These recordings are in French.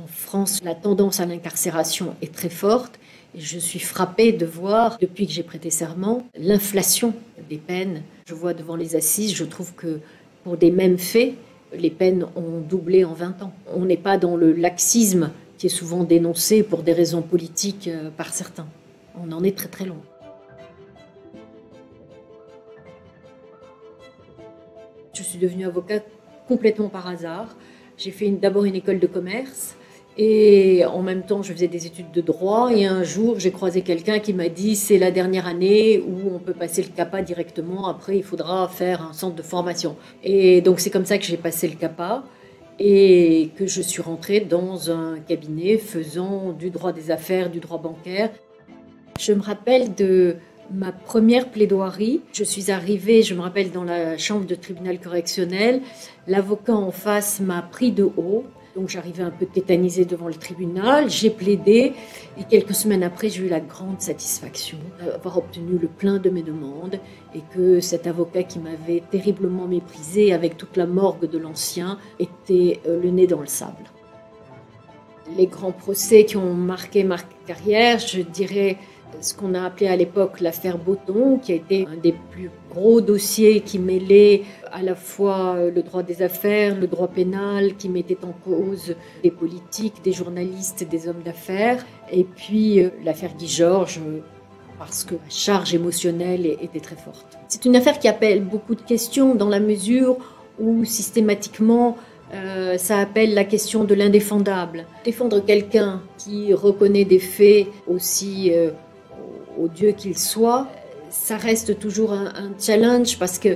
En France, la tendance à l'incarcération est très forte et je suis frappée de voir, depuis que j'ai prêté serment, l'inflation des peines. Je vois devant les assises, je trouve que pour des mêmes faits, les peines ont doublé en 20 ans. On n'est pas dans le laxisme qui est souvent dénoncé pour des raisons politiques par certains. On en est très très loin. Je suis devenue avocate complètement par hasard. J'ai fait d'abord une école de commerce et en même temps je faisais des études de droit et un jour j'ai croisé quelqu'un qui m'a dit c'est la dernière année où on peut passer le CAPA directement, après il faudra faire un centre de formation. Et donc c'est comme ça que j'ai passé le CAPA et que je suis rentrée dans un cabinet faisant du droit des affaires, du droit bancaire. Je me rappelle de ma première plaidoirie. Je suis arrivée, je me rappelle, dans la chambre de tribunal correctionnel. L'avocat en face m'a pris de haut. Donc j'arrivais un peu tétanisée devant le tribunal. J'ai plaidé et quelques semaines après, j'ai eu la grande satisfaction d'avoir obtenu le plein de mes demandes et que cet avocat qui m'avait terriblement méprisée avec toute la morgue de l'ancien était le nez dans le sable. Les grands procès qui ont marqué ma carrière, je dirais ce qu'on a appelé à l'époque l'affaire Botton, qui a été un des plus gros dossiers qui mêlait à la fois le droit des affaires, le droit pénal, qui mettait en cause des politiques, des journalistes, des hommes d'affaires, et puis l'affaire Guy Georges, parce que la charge émotionnelle était très forte. C'est une affaire qui appelle beaucoup de questions dans la mesure où systématiquement ça appelle la question de l'indéfendable. Défendre quelqu'un qui reconnaît des faits aussi odieux qu'il soit, ça reste toujours un challenge parce que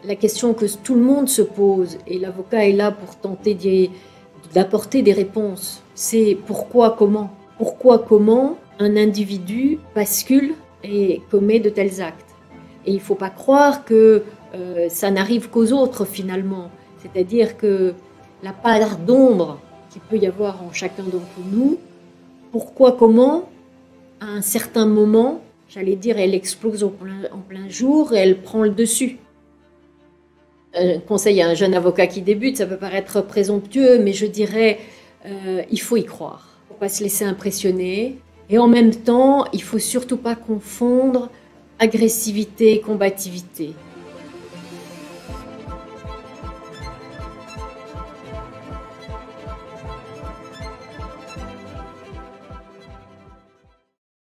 la question que tout le monde se pose, et l'avocat est là pour tenter d'apporter des réponses, c'est pourquoi, comment? Pourquoi, comment un individu bascule et commet de tels actes? Et il ne faut pas croire que ça n'arrive qu'aux autres finalement. C'est-à-dire que la part d'ombre qu'il peut y avoir en chacun d'entre nous, pourquoi, comment, à un certain moment, j'allais dire, elle explose en plein jour et elle prend le dessus. Un conseil à un jeune avocat qui débute, ça peut paraître présomptueux, mais je dirais, il faut y croire. Il ne faut pas se laisser impressionner. Et en même temps, il ne faut surtout pas confondre agressivité et combativité.